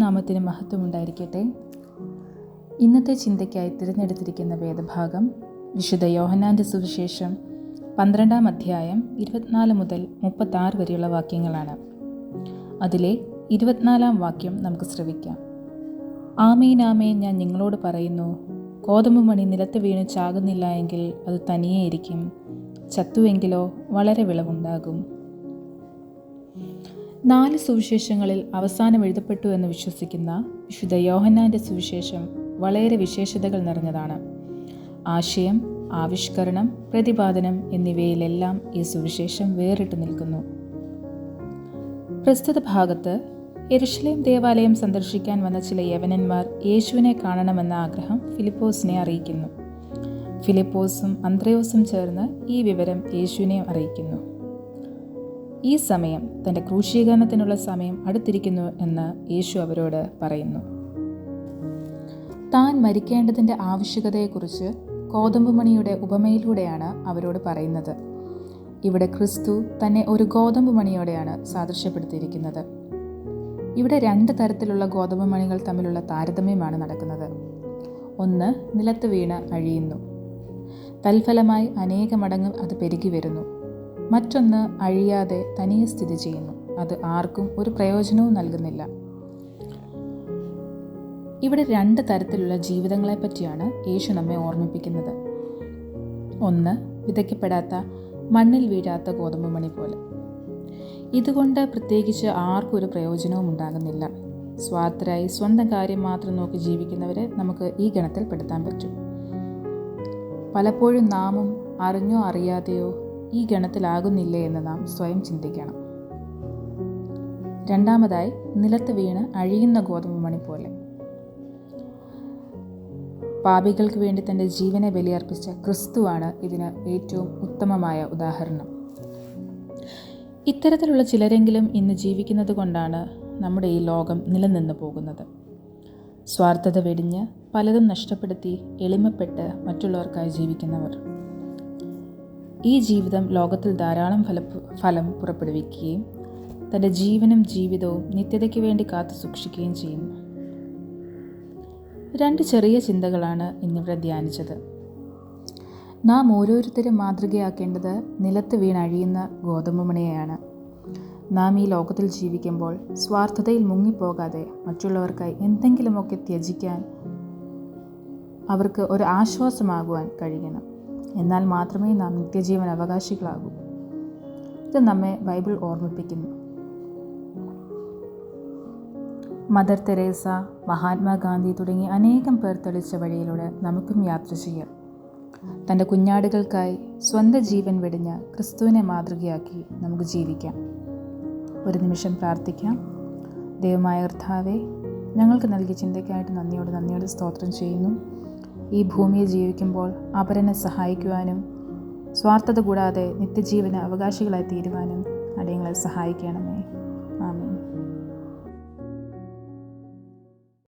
ദൈവനാമത്തിന് മഹത്വമുണ്ടായിരിക്കട്ടെ. ഇന്നത്തെ ചിന്തയ്ക്കായി തിരഞ്ഞെടുത്തിരിക്കുന്ന വേദഭാഗം വിശുദ്ധ യോഹന്നാൻ്റെ സുവിശേഷം 12-ാം അധ്യായം 24 മുതൽ 36 വരെയുള്ള വാക്യങ്ങളാണ്. അതിലെ 24-ാം വാക്യം നമുക്ക് ശ്രവിക്കാം. ആമേൻ ആമേൻ, ഞാൻ നിങ്ങളോട് പറയുന്നു, ഗോതമ്പ് മണി നിലത്ത് വീണ് ചാകുന്നില്ല എങ്കിൽ അത് തനിയെ ഇരിക്കും, ചത്തുവെങ്കിലോ വളരെ വിളവുണ്ടാകും. 4 സുവിശേഷങ്ങളിൽ അവസാനം എഴുതപ്പെട്ടു എന്ന് വിശ്വസിക്കുന്ന വിശുദ്ധ യോഹന്നാൻ്റെ സുവിശേഷം വളരെ വിശേഷതകൾ നിറഞ്ഞതാണ്. ആശയം, ആവിഷ്കരണം, പ്രതിപാദനം എന്നിവയിലെല്ലാം ഈ സുവിശേഷം വേറിട്ട് നിൽക്കുന്നു. പ്രസ്തുത ഭാഗത്ത് യെരുശലേം ദേവാലയം സന്ദർശിക്കാൻ വന്ന ചില യവനന്മാർ യേശുവിനെ കാണണമെന്ന ആഗ്രഹം ഫിലിപ്പോസിനെ അറിയിക്കുന്നു. ഫിലിപ്പോസും അന്ത്രയോസും ചേർന്ന് ഈ വിവരം യേശുവിനെ അറിയിക്കുന്നു. ഈ സമയം തൻ്റെ ക്രൂശീകരണത്തിനുള്ള സമയം അടുത്തിരിക്കുന്നു എന്ന് യേശു അവരോട് പറയുന്നു. താൻ മരിക്കേണ്ടതിൻ്റെ ആവശ്യകതയെക്കുറിച്ച് ഗോതമ്പ് മണിയുടെ ഉപമയിലൂടെയാണ് അവരോട് പറയുന്നത്. ഇവിടെ ക്രിസ്തു തന്നെ ഒരു ഗോതമ്പ് മണിയോടെയാണ് സാദൃശ്യപ്പെടുത്തിയിരിക്കുന്നത്. ഇവിടെ 2 തരത്തിലുള്ള ഗോതമ്പ് മണികൾ തമ്മിലുള്ള താരതമ്യമാണ് നടക്കുന്നത്. ഒന്ന് നിലത്ത് വീണ് അഴിയുന്നു, തൽഫലമായി അനേക മടങ്ങ് അത് പെരുകി വരുന്നു. മറ്റൊന്ന് അഴിയാതെ തനിയെ സ്ഥിതി ചെയ്യുന്നു, അത് ആർക്കും ഒരു പ്രയോജനവും നൽകുന്നില്ല. ഇവിടെ 2 തരത്തിലുള്ള ജീവിതങ്ങളെപ്പറ്റിയാണ് യേശു നമ്മെ ഓർമ്മിപ്പിക്കുന്നത്. ഒന്ന്, വിതയ്ക്കപ്പെടാത്ത മണ്ണിൽ വീഴാത്ത ഗോതമ്പ് മണി പോലെ. ഇതുകൊണ്ട് പ്രത്യേകിച്ച് ആർക്കും ഒരു പ്രയോജനവും ഉണ്ടാകുന്നില്ല. സ്വാർത്ഥരായി സ്വന്തം കാര്യം മാത്രം നോക്കി ജീവിക്കുന്നവരെ നമുക്ക് ഈ ഗണത്തിൽ പെടുത്താൻ പറ്റും. പലപ്പോഴും നാമും അറിഞ്ഞോ അറിയാതെയോ ഈ ഗണത്തിലാകുന്നില്ലേ എന്ന് നാം സ്വയം ചിന്തിക്കണം. രണ്ടാമതായി, നിലത്ത് വീണ് അഴിയുന്ന ഗോതമ്പ് മണി പോലെ. പാപികൾക്ക് വേണ്ടി തൻ്റെ ജീവനെ ബലിയർപ്പിച്ച ക്രിസ്തുവാണ് ഇതിന് ഏറ്റവും ഉത്തമമായ ഉദാഹരണം. ഇത്തരത്തിലുള്ള ചിലരെങ്കിലും ഇന്ന് ജീവിക്കുന്നത് കൊണ്ടാണ് നമ്മുടെ ഈ ലോകം നിലനിന്ന് പോകുന്നത്. സ്വാർത്ഥത വെടിഞ്ഞ് പലതും നഷ്ടപ്പെടുത്തി എളിമപ്പെട്ട് മറ്റുള്ളവർക്കായി ജീവിക്കുന്നവർ. ഈ ജീവിതം ലോകത്തിൽ ധാരാളം ഫലം പുറപ്പെടുവിക്കുകയും തൻ്റെ ജീവനും ജീവിതവും നിത്യതയ്ക്ക് വേണ്ടി കാത്തു സൂക്ഷിക്കുകയും ചെയ്യുന്നു. 2 ചെറിയ ചിന്തകളാണ് ഇന്നിവിടെ ധ്യാനിച്ചത്. നാം ഓരോരുത്തരും മാതൃകയാക്കേണ്ടത് നിലത്ത് വീണഴിയുന്ന ഗോതമ്പ് മണിയെയാണ്. നാം ഈ ലോകത്തിൽ ജീവിക്കുമ്പോൾ സ്വാർത്ഥതയിൽ മുങ്ങിപ്പോകാതെ മറ്റുള്ളവർക്കായി എന്തെങ്കിലുമൊക്കെ ത്യജിക്കാൻ, അവർക്ക് ഒരു ആശ്വാസമാകുവാൻ കഴിയണം. എന്നാൽ മാത്രമേ നാം നിത്യജീവൻ അവകാശികളാകൂ. ഇത് നമ്മെ ബൈബിൾ ഓർമ്മിപ്പിക്കുന്നു. മദർ തെരേസ, മഹാത്മാഗാന്ധി തുടങ്ങി അനേകം പേർ തെളിച്ച വഴിയിലൂടെ നമുക്കും യാത്ര ചെയ്യാം. തൻ്റെ കുഞ്ഞാടുകൾക്കായി സ്വന്തം ജീവൻ വെടിഞ്ഞ് ക്രിസ്തുവിനെ മാതൃകയാക്കി നമുക്ക് ജീവിക്കാം. ഒരു നിമിഷം പ്രാർത്ഥിക്കാം. ദൈവമായ കർത്താവേ, ഞങ്ങൾക്ക് നൽകിയ ചിന്തയ്ക്കായിട്ട് നന്ദിയോട് സ്തോത്രം ചെയ്യുന്നു. ഈ ഭൂമിയിൽ ജീവിക്കുമ്പോൾ അപരനെ സഹായിക്കുവാനും സ്വാർത്ഥത കൂടാതെ നിത്യജീവന് അവകാശികളായി തീരുവാനും അടിയങ്ങളെ സഹായിക്കണമേ.